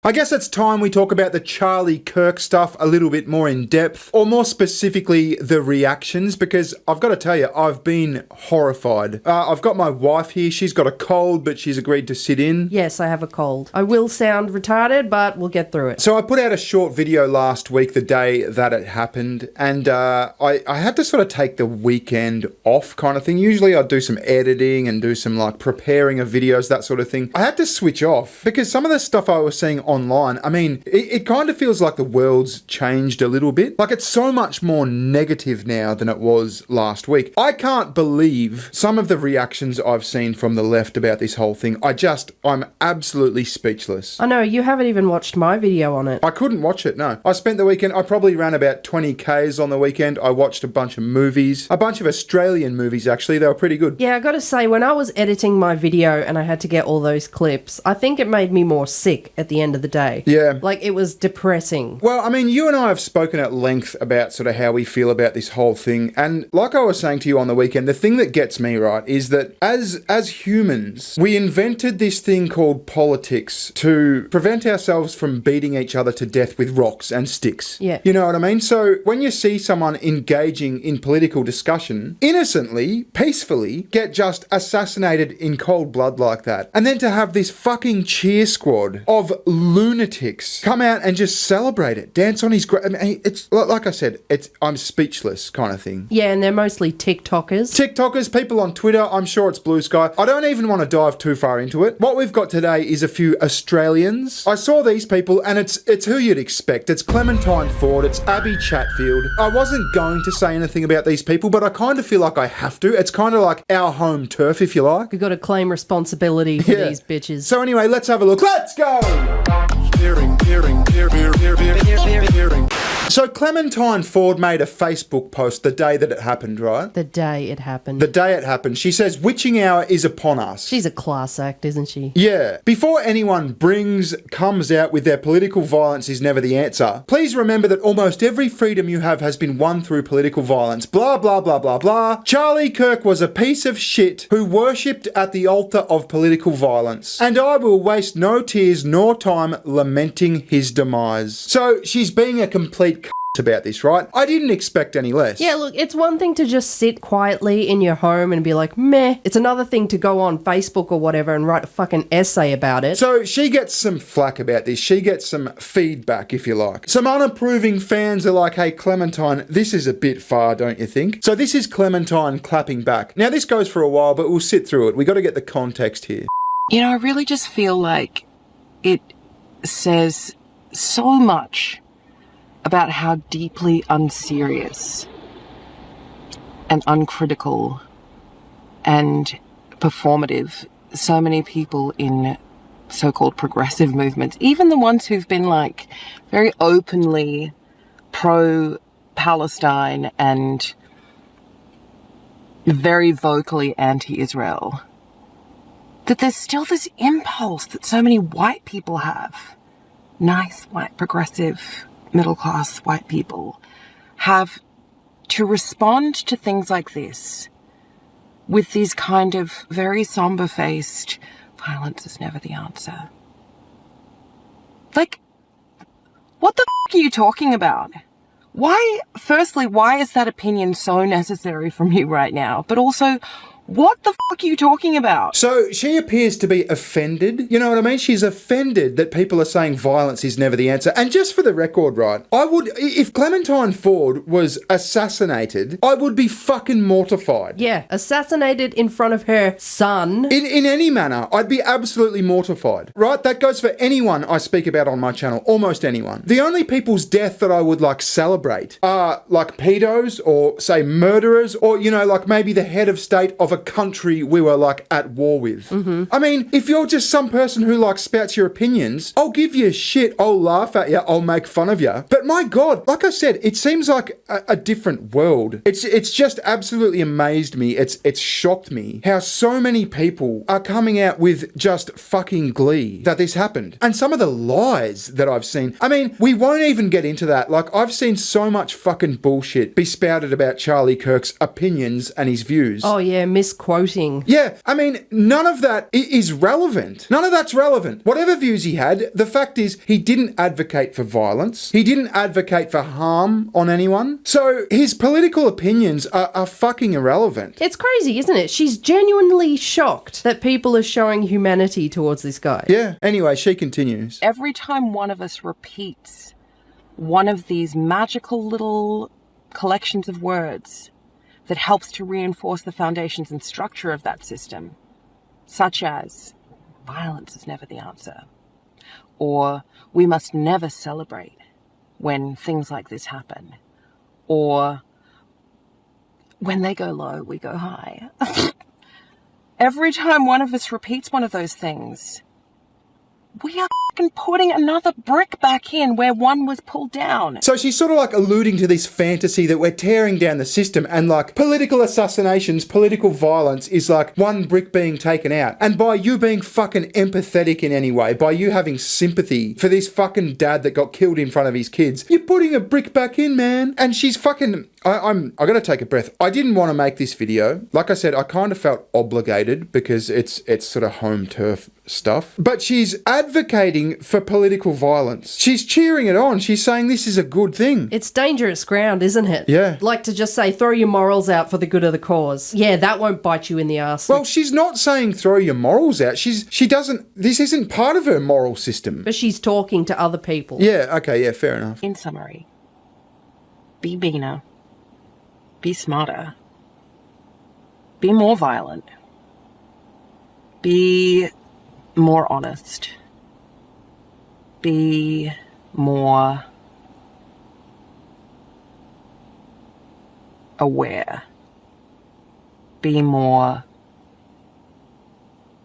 I guess it's time we talk about the Charlie Kirk stuff a little bit more in depth, or more specifically, the reactions, because I've got to tell you, I've been horrified. I've got my wife here. She's got a cold, but she's agreed to sit in. Yes, I have a cold. I will sound retarded, but we'll get through it. So I put out a short video last week, the day that it happened, and I had to sort of take the weekend off kind of thing. Usually I'd do some editing and do some like preparing of videos, that sort of thing. I had to switch off because some of the stuff I was seeing online, I mean, it kind of feels like the world's changed a little bit. Like it's so much more negative now than it was last week. I can't believe some of the reactions I've seen from the left about this whole thing. I'm absolutely speechless. I know, you haven't even watched my video on it. I couldn't watch it, no. I spent the weekend, I probably ran about 20 Ks on the weekend. I watched a bunch of movies, a bunch of Australian movies actually. They were pretty good. Yeah, I gotta say, when I was editing my video and I had to get all those clips, I think it made me more sick at the end of the day. Yeah. Like, it was depressing. Well, I mean, you and I have spoken at length about sort of how we feel about this whole thing. And like I was saying to you on the weekend, the thing that gets me, right, is that as humans, we invented this thing called politics to prevent ourselves from beating each other to death with rocks and sticks. Yeah. You know what I mean? So when you see someone engaging in political discussion, innocently, peacefully, get just assassinated in cold blood like that, and then to have this fucking cheer squad of lunatics come out and just celebrate it, dance on his grave. I mean, it's like I said, I'm speechless kind of thing. Yeah, and they're mostly TikTokers. TikTokers, people on Twitter, I'm sure it's blue sky. I don't even want to dive too far into it. What we've got today is a few Australians. I saw these people and it's who you'd expect. It's Clementine Ford, it's Abbie Chatfield. I wasn't going to say anything about these people, but I kind of feel like I have to. It's kind of like our home turf, if you like. We've got to claim responsibility for these bitches. So anyway, let's have a look. Let's go! So Clementine Ford made a Facebook post the day that it happened, right? The day it happened. The day it happened. She says, witching hour is upon us. She's a class act, isn't she? Yeah. Before anyone comes out with their political violence is never the answer, please remember that almost every freedom you have has been won through political violence. Blah, blah, blah, blah, blah. Charlie Kirk was a piece of shit who worshipped at the altar of political violence. And I will waste no tears nor time lamenting his demise. So she's being a complete about this, right? I didn't expect any less. Yeah, look, it's one thing to just sit quietly in your home and be like, meh. It's another thing to go on Facebook or whatever and write a fucking essay about it. So she gets some flack about this. She gets some feedback, if you like. Some unapproving fans are like, hey, Clementine, this is a bit far, don't you think? So this is Clementine clapping back. Now, this goes for a while, but we'll sit through it. We got to get the context here. You know, I really just feel like it says so much about how deeply unserious and uncritical and performative so many people in so-called progressive movements, even the ones who've been like very openly pro-Palestine and very vocally anti-Israel, that there's still this impulse that so many white people have, nice white progressive middle-class white people, have to respond to things like this with these kind of very somber-faced, violence is never the answer. Like, what the f*** are you talking about? Firstly, why is that opinion so necessary from you right now? But also, what the fuck are you talking about? So she appears to be offended. You know what I mean? She's offended that people are saying violence is never the answer. And just for the record, right, if Clementine Ford was assassinated, I would be fucking mortified. Yeah, assassinated in front of her son. In any manner, I'd be absolutely mortified, right? That goes for anyone I speak about on my channel, almost anyone. The only people's death that I would like celebrate are like pedos or say murderers or, you know, like maybe the head of state of a country we were like at war with. I mean, if you're just some person who like spouts your opinions, I'll give you shit, I'll laugh at you, I'll make fun of you. But my God, like I said, it seems like a different world. It's just absolutely amazed me. It's shocked me how so many people are coming out with just fucking glee that this happened. And some of the lies that I've seen. I mean, we won't even get into that. Like, I've seen so much fucking bullshit be spouted about Charlie Kirk's opinions and his views. Oh yeah, misquoting. Yeah, I mean, none of that is relevant. None of that's relevant. Whatever views he had, the fact is he didn't advocate for violence. He didn't advocate for harm on anyone. So his political opinions are fucking irrelevant. It's crazy, isn't it? She's genuinely shocked that people are showing humanity towards this guy. Yeah, anyway, she continues. Every time one of us repeats one of these magical little collections of words that helps to reinforce the foundations and structure of that system, such as violence is never the answer, or we must never celebrate when things like this happen, or when they go low, we go high. Every time one of us repeats one of those things, we are putting another brick back in where one was pulled down. So she's sort of like alluding to this fantasy that we're tearing down the system, and like political assassinations, political violence is like one brick being taken out. And by you being fucking empathetic in any way, by you having sympathy for this fucking dad that got killed in front of his kids, you're putting a brick back in, man. And she's fucking... I gotta take a breath. I didn't want to make this video. Like I said, I kind of felt obligated because it's sort of home turf stuff. But she's advocating for political violence. She's cheering it on. She's saying this is a good thing. It's dangerous ground, isn't it? Yeah. Like to just say, throw your morals out for the good of the cause. Yeah, that won't bite you in the ass. Well, she's not saying throw your morals out. This isn't part of her moral system. But she's talking to other people. Yeah, okay, yeah, fair enough. In summary, be meaner. Be smarter. Be more violent. Be more honest. Be more aware. Be more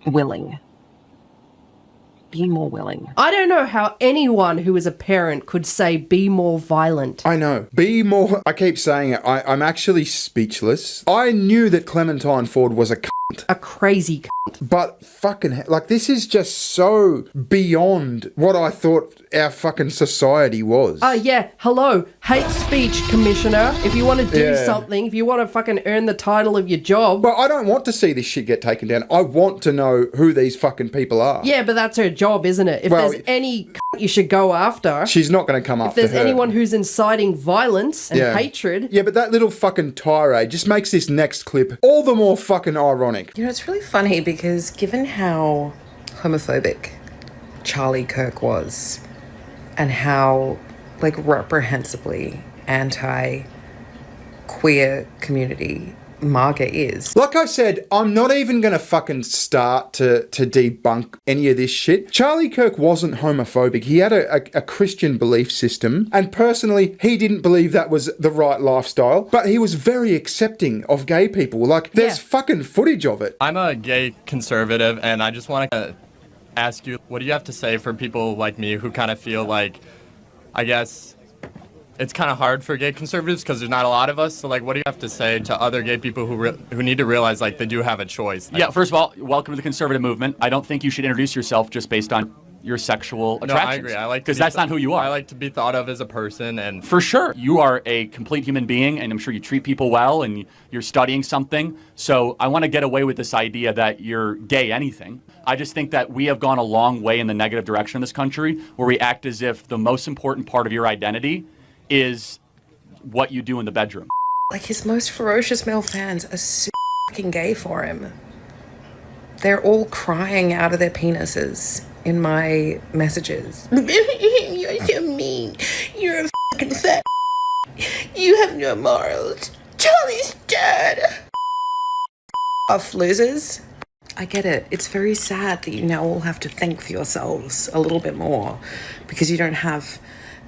willing. Be more willing. I don't know how anyone who is a parent could say be more violent. I know. Be more... I keep saying it. I'm actually speechless. I knew that Clementine Ford was a cunt. A crazy cunt. But fucking... Like, this is just so beyond what I thought our fucking society was. Yeah. Hello, hate speech commissioner. If you want to do something, if you want to fucking earn the title of your job. Well, I don't want to see this shit get taken down. I want to know who these fucking people are. Yeah, but that's her job, isn't it? If there's any you should go after. She's not going to come after her. If there's anyone who's inciting violence and hatred. Yeah, but that little fucking tirade just makes this next clip all the more fucking ironic. You know, it's really funny because given how homophobic Charlie Kirk was and how, like, reprehensibly anti-queer community MAGA is. Like I said, I'm not even going to fucking start to debunk any of this shit. Charlie Kirk wasn't homophobic. He had a Christian belief system, and personally, he didn't believe that was the right lifestyle, but he was very accepting of gay people. Like, there's fucking footage of it. I'm a gay conservative, and I just want to ask you, what do you have to say for people like me who kind of feel like, I guess... it's kind of hard for gay conservatives because there's not a lot of us. So, like, what do you have to say to other gay people who need to realize, like, they do have a choice? Like, yeah, first of all, welcome to the conservative movement. I don't think you should introduce yourself just based on your sexual attractions. No, I agree. Because that's not who you are. I like to be thought of as a person, and for sure, you are a complete human being, and I'm sure you treat people well, and you're studying something. So I want to get away with this idea that you're gay anything. I just think that we have gone a long way in the negative direction in this country, where we act as if the most important part of your identity is what you do in the bedroom. Like, his most ferocious male fans are so fucking gay for him. They're all crying out of their penises in my messages. You're so mean. You're a fucking fat. You have no morals. Charlie's dead. Off losers. I get it. It's very sad that you now all have to think for yourselves a little bit more because you don't have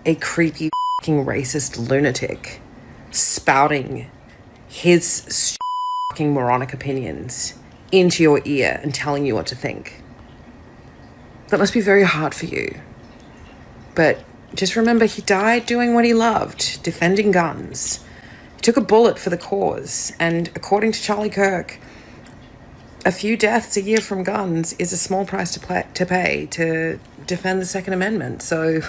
a creepy fucking racist lunatic spouting his fucking moronic opinions into your ear and telling you what to think. That must be very hard for you. But just remember, he died doing what he loved, defending guns. He took a bullet for the cause, and according to Charlie Kirk, a few deaths a year from guns is a small price to pay to defend the Second Amendment. So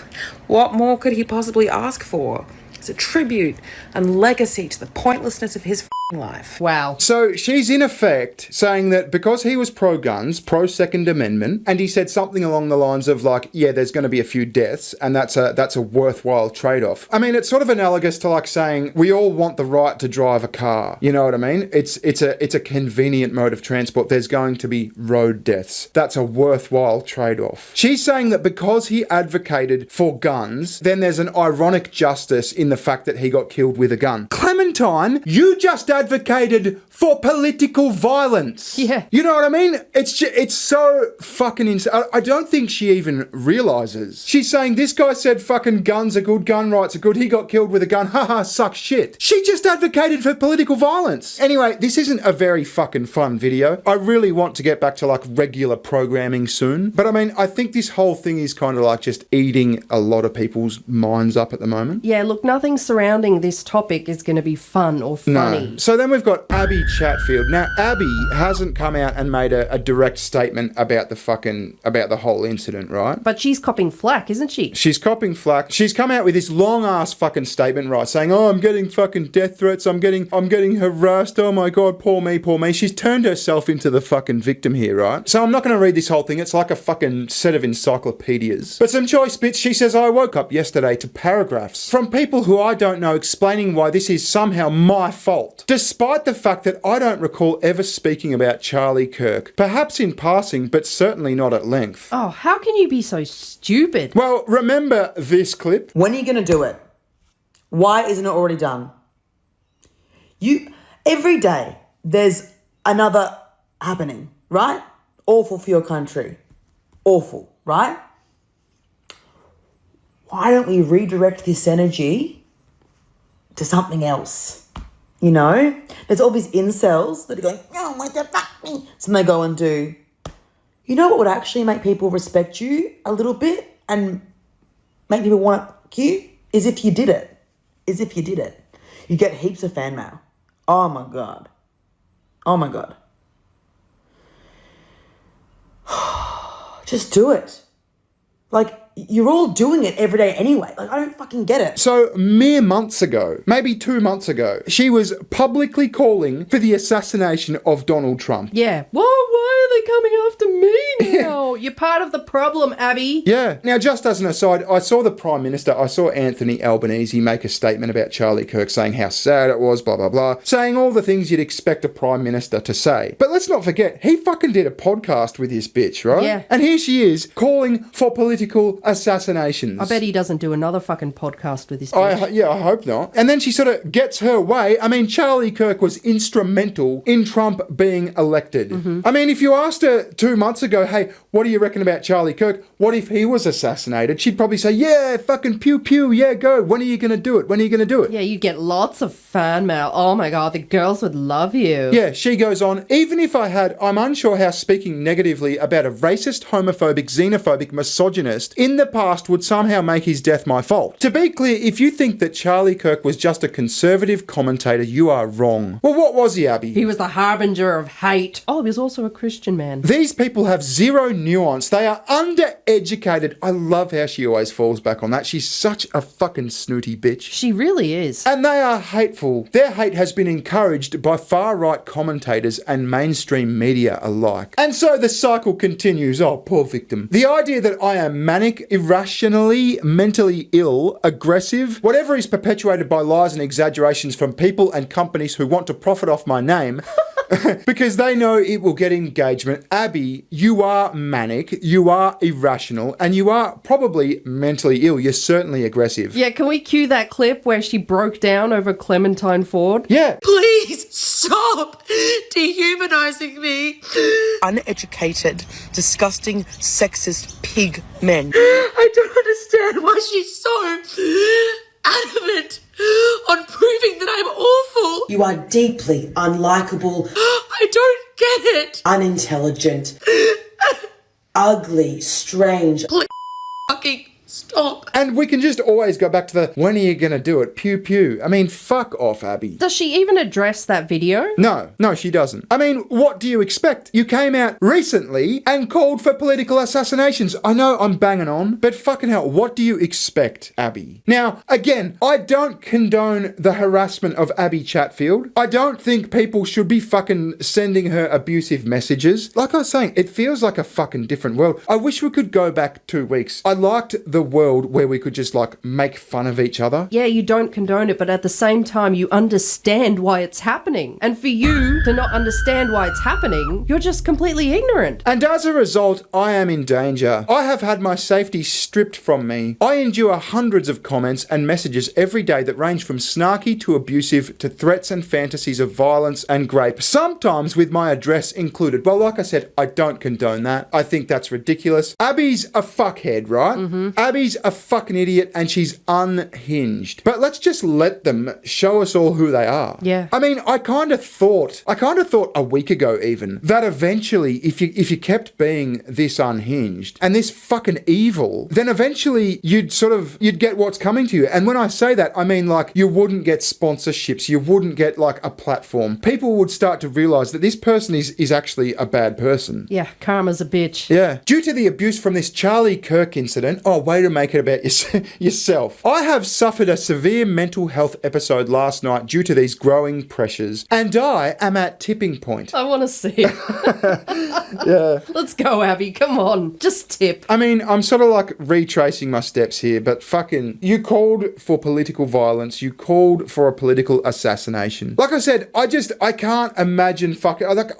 what more could he possibly ask for? It's a tribute and legacy to the pointlessness of his life. Wow. So she's in effect saying that because he was pro-guns, pro-Second Amendment, and he said something along the lines of like, yeah, there's going to be a few deaths, and that's a worthwhile trade-off. I mean, it's sort of analogous to like saying we all want the right to drive a car. You know what I mean? It's a convenient mode of transport. There's going to be road deaths. That's a worthwhile trade-off. She's saying that because he advocated for guns, then there's an ironic justice in the fact that he got killed with a gun. Clementine, you just advocated for political violence. Yeah. You know what I mean? It's so fucking insane. I don't think she even realizes. She's saying this guy said fucking guns are good, gun rights are good. He got killed with a gun. Haha, sucks shit. She just advocated for political violence. Anyway, this isn't a very fucking fun video. I really want to get back to like regular programming soon. But I mean, I think this whole thing is kind of like just eating a lot of people's minds up at the moment. Yeah, look, nothing surrounding this topic is going to be fun or funny. No. So then we've got Abbie Chatfield. Now, Abbie hasn't come out and made a direct statement about the whole incident, right? But she's copping flack, isn't she? She's copping flack. She's come out with this long-ass fucking statement, right, saying, oh, I'm getting fucking death threats, I'm getting harassed, oh my God, poor me, poor me. She's turned herself into the fucking victim here, right? So I'm not going to read this whole thing. It's like a fucking set of encyclopedias. But some choice bits. She says, I woke up yesterday to paragraphs from people who I don't know explaining why this is somehow my fault, despite the fact that I don't recall ever speaking about Charlie Kirk, perhaps in passing, but certainly not at length. Oh, how can you be so stupid? Well, remember this clip? When are you going to do it? Why isn't it already done? Every day there's another happening, right? Awful for your country. Awful, right? Why don't we redirect this energy to something else? You know? There's all these incels that are going, oh, what the fuck me? So they go and do. You know what would actually make people respect you a little bit and make people want you? Is if you did it. You get heaps of fan mail. Oh my God. Just do it. Like, you're all doing it every day anyway. Like, I don't fucking get it. So, mere months ago, maybe 2 months ago, she was publicly calling for the assassination of Donald Trump. Yeah. Why are they coming after me now? You're part of the problem, Abbie. Yeah. Now, just as an aside, I saw the Prime Minister, I saw Anthony Albanese make a statement about Charlie Kirk saying how sad it was, blah, blah, blah, saying all the things you'd expect a Prime Minister to say. But let's not forget, he fucking did a podcast with his bitch, right? Yeah. And here she is, calling for political assassinations. I bet he doesn't do another fucking podcast with his bitch. I hope not. And then she sort of gets her way. I mean, Charlie Kirk was instrumental in Trump being elected. Mm-hmm. I mean, if you asked her 2 months ago, hey, what do you reckon about Charlie Kirk? What if he was assassinated? She'd probably say, yeah, fucking pew pew, yeah, go. When are you going to do it? When are you going to do it? Yeah, you'd get lots of fan mail. Oh my God, the girls would love you. Yeah, she goes on, even if I had, I'm unsure how speaking negatively about a racist, homophobic, xenophobic, misogynist in the past would somehow make his death my fault. To be clear, if you think that Charlie Kirk was just a conservative commentator, you are wrong. Well, what was he, Abbie? He was the harbinger of hate. Oh, he was also a Christian man. These people have zero nuance. They are undereducated. I love how she always falls back on that. She's such a fucking snooty bitch. She really is. And they are hateful. Their hate has been encouraged by far-right commentators and mainstream media alike. And so the cycle continues. Oh, poor victim. The idea that I am manic, irrationally, mentally ill, aggressive, whatever is perpetuated by lies and exaggerations from people and companies who want to profit off my name because they know it will get engagement. Abbie, you are manic, you are irrational, and you are probably mentally ill. You're certainly aggressive. Yeah, can we cue that clip where she broke down over Clementine Ford? Yeah. Please stop dehumanizing me. Uneducated, disgusting, sexist pig men. I don't understand why she's so adamant on proving that I'm awful. You are deeply unlikable. I don't get it. Unintelligent. Ugly, strange. Fucking Stop. And we can just always go back to the, when are you going to do it? Pew pew. I mean, fuck off, Abbie. Does she even address that video? No, she doesn't. I mean, what do you expect? You came out recently and called for political assassinations. I know I'm banging on, but fucking hell, what do you expect, Abbie? Now, again, I don't condone the harassment of Abbie Chatfield. I don't think people should be fucking sending her abusive messages. Like I was saying, it feels like a fucking different world. I wish we could go back 2 weeks. I liked the world where we could just like make fun of each other. Yeah, you don't condone it, but at the same time, you understand why it's happening. And for you to not understand why it's happening, you're just completely ignorant. And as a result, I am in danger. I have had my safety stripped from me. I endure hundreds of comments and messages every day that range from snarky to abusive to threats and fantasies of violence and rape, sometimes with my address included. Well, like I said, I don't condone that. I think that's ridiculous. Abbie's a fuckhead, right? Abbie's a fucking idiot and she's unhinged. But let's just let them show us all who they are. Yeah. I mean, I kind of thought a week ago even that eventually if you kept being this unhinged and this fucking evil, then eventually you'd get what's coming to you. And when I say that, I mean like you wouldn't get sponsorships, you wouldn't get like a platform. People would start to realize that this person is actually a bad person. Yeah, karma's a bitch. Yeah. Due to the abuse from this Charlie Kirk incident, way to make it about yourself. I have suffered a severe mental health episode last night due to these growing pressures, and I am at tipping point. I want to see it. Yeah. Let's go, Abbie. Come on. Just tip. I mean, I'm sort of like retracing my steps here, but fucking, you called for political violence, you called for a political assassination. Like I said, I can't imagine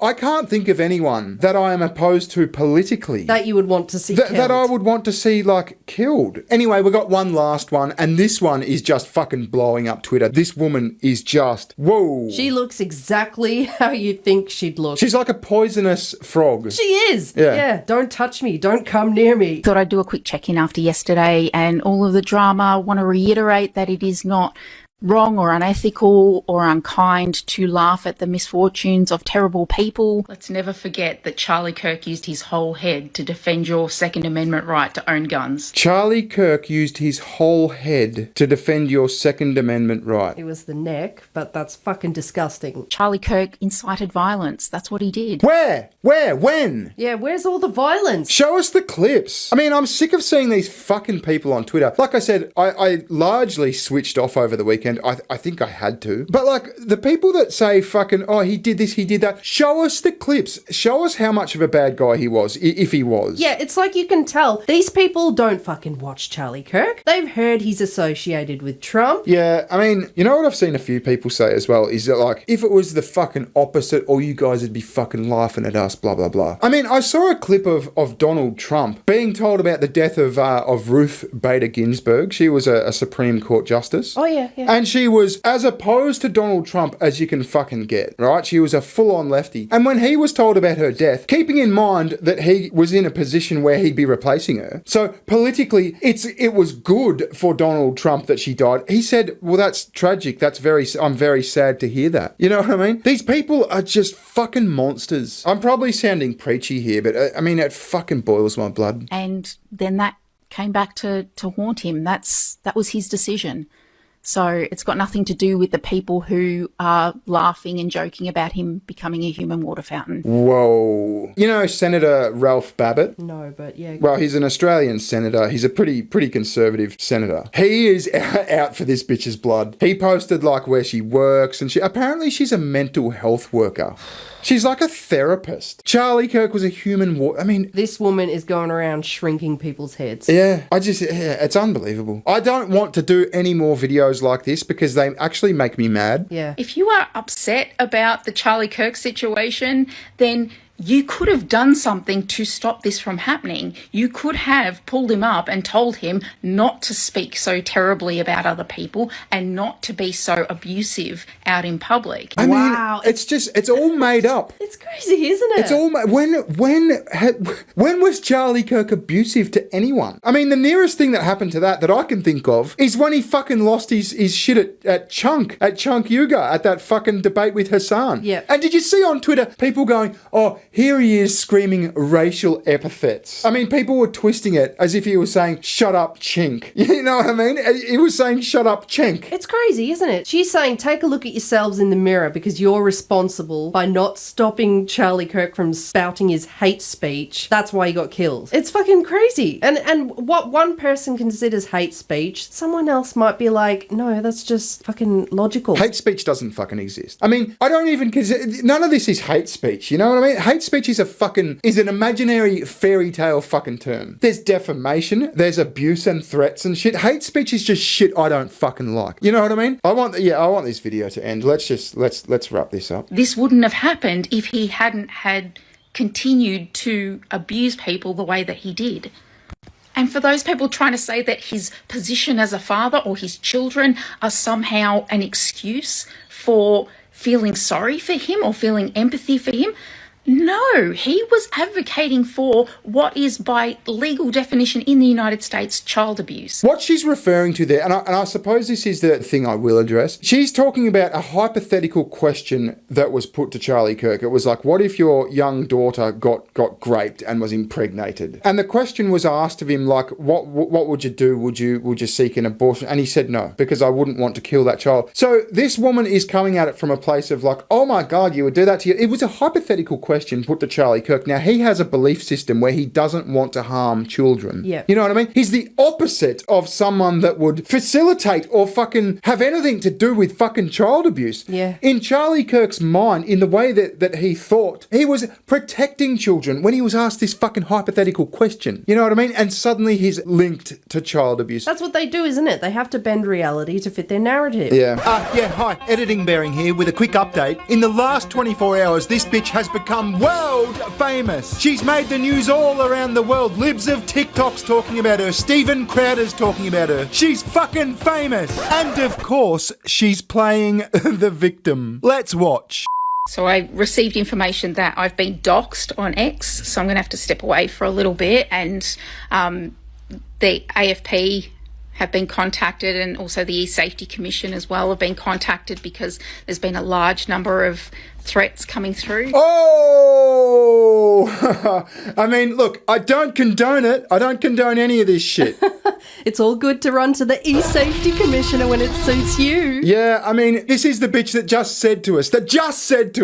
I can't think of anyone that I am opposed to politically. That you would want to see killed. That I would want to see, like, killed. Anyway, we got one last one, and this one is just fucking blowing up Twitter. This woman is just, whoa. She looks exactly how you think she'd look. She's like a poisonous frog. She is. Yeah. Don't touch me. Don't come near me. Thought I'd do a quick check-in after yesterday and all of the drama. Want to reiterate that it is not wrong or unethical or unkind to laugh at the misfortunes of terrible people. Let's never forget that Charlie Kirk used his whole head to defend your Second Amendment right to own guns. Charlie Kirk used his whole head to defend your Second Amendment right. It was the neck, but that's fucking disgusting. Charlie Kirk incited violence. That's what he did. Where? When? Yeah, where's all the violence? Show us the clips. I mean, I'm sick of seeing these fucking people on Twitter. Like I said, I largely switched off over the weekend. I think I had to. But like, the people that say fucking, he did this, he did that, show us the clips. Show us how much of a bad guy he was, if he was. Yeah, it's like you can tell. These people don't fucking watch Charlie Kirk. They've heard he's associated with Trump. Yeah, I mean, you know what I've seen a few people say as well, is that like, if it was the fucking opposite, all you guys would be fucking laughing at us, blah, blah, blah. I mean, I saw a clip of Donald Trump being told about the death of Ruth Bader Ginsburg. She was a Supreme Court justice. Oh, yeah. And she was as opposed to Donald Trump as you can fucking get, right? She was a full-on lefty. And when he was told about her death, keeping in mind that he was in a position where he'd be replacing her, so politically, it was good for Donald Trump that she died. He said, well, that's tragic. I'm very sad to hear that. You know what I mean? These people are just fucking monsters. I'm probably sounding preachy here, but I mean, it fucking boils my blood. And then that came back to haunt him. That was his decision. So it's got nothing to do with the people who are laughing and joking about him becoming a human water fountain. Whoa. You know Senator Ralph Babbitt? No, but yeah. Well, he's an Australian senator. He's a pretty conservative senator. He is out for this bitch's blood. He posted like where she works, and apparently she's a mental health worker. She's like a therapist. Charlie Kirk was a human I mean... This woman is going around shrinking people's heads. Yeah, it's unbelievable. I don't want to do any more videos like this because they actually make me mad. Yeah. If you are upset about the Charlie Kirk situation, then you could have done something to stop this from happening. You could have pulled him up and told him not to speak so terribly about other people and not to be so abusive out in public. I mean, it's all made up. It's crazy, isn't it? It's all when was Charlie Kirk abusive to anyone? I mean, the nearest thing that happened to that I can think of is when he fucking lost his shit at Chunk Yuga at that fucking debate with Hassan. Yeah. And did you see on Twitter people going, here he is screaming racial epithets. I mean, people were twisting it as if he was saying, shut up, chink. You know what I mean? He was saying, shut up, chink. It's crazy, isn't it? She's saying, take a look at yourselves in the mirror because you're responsible by not stopping Charlie Kirk from spouting his hate speech. That's why he got killed. It's fucking crazy. And what one person considers hate speech, someone else might be like, no, that's just fucking logical. Hate speech doesn't fucking exist. I mean, I don't even consider, none of this is hate speech, you know what I mean? Hate speech is an imaginary fairy tale fucking term. There's defamation, there's abuse and threats and shit. Hate speech is just shit I don't fucking like. You know what I mean? I want this video to end. Let's wrap this up. This wouldn't have happened if he hadn't had continued to abuse people the way that he did. And for those people trying to say that his position as a father or his children are somehow an excuse for feeling sorry for him or feeling empathy for him, no, he was advocating for what is by legal definition in the United States child abuse. What she's referring to there, and I suppose this is the thing I will address, she's talking about a hypothetical question that was put to Charlie Kirk. It was like, what if your young daughter got raped and was impregnated? And the question was asked of him, like, what would you do? Would you seek an abortion? And he said no, because I wouldn't want to kill that child. So this woman is coming at it from a place of like, oh my God, you would do that to you. It was a hypothetical question put to Charlie Kirk. Now, he has a belief system where he doesn't want to harm children. Yeah. You know what I mean? He's the opposite of someone that would facilitate or fucking have anything to do with fucking child abuse. Yeah. In Charlie Kirk's mind, in the way that he thought, he was protecting children when he was asked this fucking hypothetical question. You know what I mean? And suddenly he's linked to child abuse. That's what they do, isn't it? They have to bend reality to fit their narrative. Yeah. Hi, Editing Bearing here with a quick update. In the last 24 hours, this bitch has become world famous. She's made the news all around the world. Libs of TikTok's talking about her. Stephen Crowder's talking about her. She's fucking famous. And of course, she's playing the victim. Let's watch. So I received information that I've been doxxed on X, so I'm going to have to step away for a little bit. And the AFP have been contacted, and also the E-Safety Commission as well have been contacted because there's been a large number of threats coming through. Oh! I mean, look, I don't condone it. I don't condone any of this shit. It's all good to run to the E-Safety Commissioner when it suits you. Yeah, I mean, this is the bitch that just said to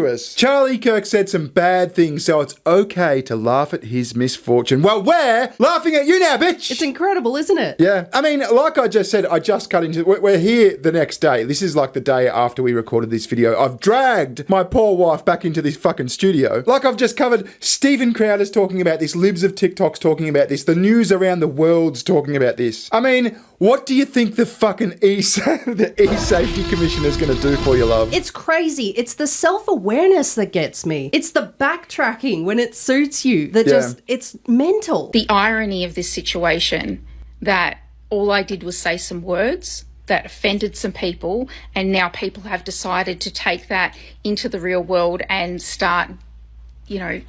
us, Charlie Kirk said some bad things, so it's okay to laugh at his misfortune. Well, we're laughing at you now, bitch! It's incredible, isn't it? Yeah, I mean, like I just said, I just cut into we're here the next day. This is like the day after we recorded this video. I've dragged my poor wife back into this fucking studio. Like I've just covered, Stephen Crowder's talking about this, Libs of TikTok's talking about this, the news around the world's talking about this. I mean, what do you think the fucking E-Safety Commission is going to do for you, love? It's crazy. It's the self-awareness that gets me. It's the backtracking when it suits you that it's mental. The irony of this situation that all I did was say some words that offended some people, and now people have decided to take that into the real world and start,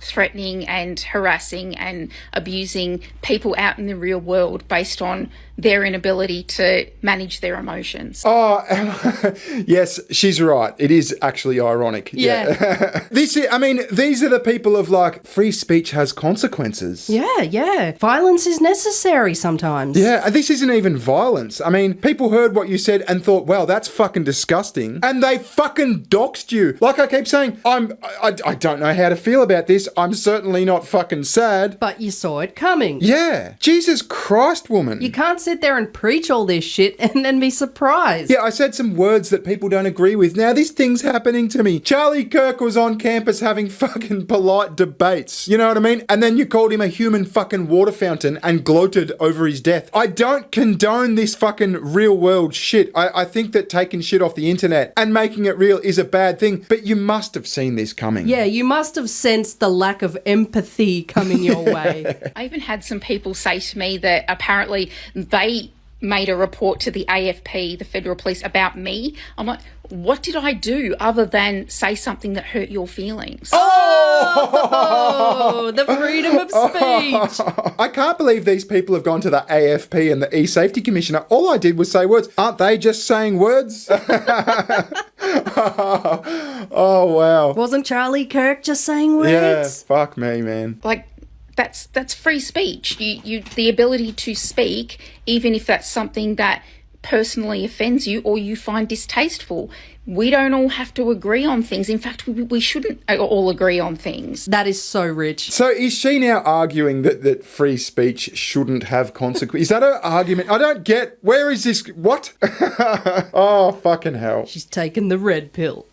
threatening and harassing and abusing people out in the real world based on their inability to manage their emotions. Oh, yes, she's right. It is actually ironic. Yeah. These are the people of like, free speech has consequences. Yeah. Violence is necessary sometimes. Yeah, and this isn't even violence. I mean, people heard what you said and thought, wow, that's fucking disgusting. And they fucking doxed you. Like I keep saying, I don't know how to feel about this. I'm certainly not fucking sad. But you saw it coming. Yeah. Jesus Christ, woman. You can't sit there and preach all this shit and then be surprised. Yeah, I said some words that people don't agree with. Now, this thing's happening to me. Charlie Kirk was on campus having fucking polite debates. You know what I mean? And then you called him a human fucking water fountain and gloated over his death. I don't condone this fucking real world shit. I think that taking shit off the internet and making it real is a bad thing, but you must have seen this coming. Yeah, you must have sensed the lack of empathy coming your way. I even had some people say to me that apparently they made a report to the AFP, the Federal Police, about me. I'm like, what did I do other than say something that hurt your feelings? Oh, the freedom of speech. I can't believe these people have gone to the AFP and the E-Safety Commissioner. All I did was say words. Aren't they just saying words? Oh, wow. Wasn't Charlie Kirk just saying words? Yeah, fuck me, man. Like, that's free speech. You the ability to speak, even if that's something that personally offends you or you find distasteful. We don't all have to agree on things. In fact, we shouldn't all agree on things. That is so rich. So is she now arguing that free speech shouldn't have consequences? Is that her argument? I don't get, where is this, what? Oh, fucking hell. She's taken the red pill.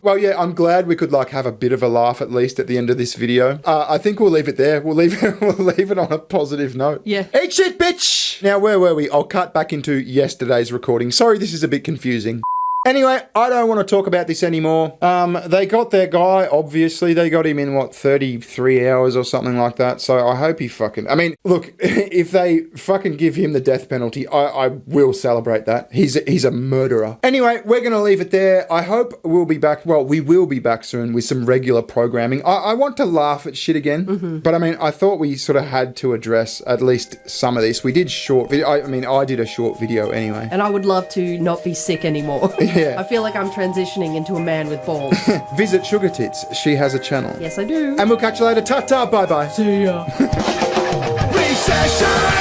Well, yeah, I'm glad we could have a bit of a laugh at least at the end of this video. I think we'll leave it there. We'll leave it on a positive note. Yeah. Eat shit, bitch! Now, where were we? I'll cut back into yesterday's recording. Sorry, this is a bit confusing. Anyway, I don't want to talk about this anymore. They got their guy, obviously. They got him in, 33 hours or something like that. So I hope he I mean, look, if they fucking give him the death penalty, I will celebrate that. He's a murderer. Anyway, we're going to leave it there. I hope we'll be back. Well, we will be back soon with some regular programming. I want to laugh at shit again. But I mean, I thought we sort of had to address at least some of this. We did short video. I did a short video anyway. And I would love to not be sick anymore. Yeah. I feel like I'm transitioning into a man with balls. Visit SugarTits. She has a channel. Yes, I do. And we'll catch you later. Ta-ta. Bye-bye. See ya. Recession!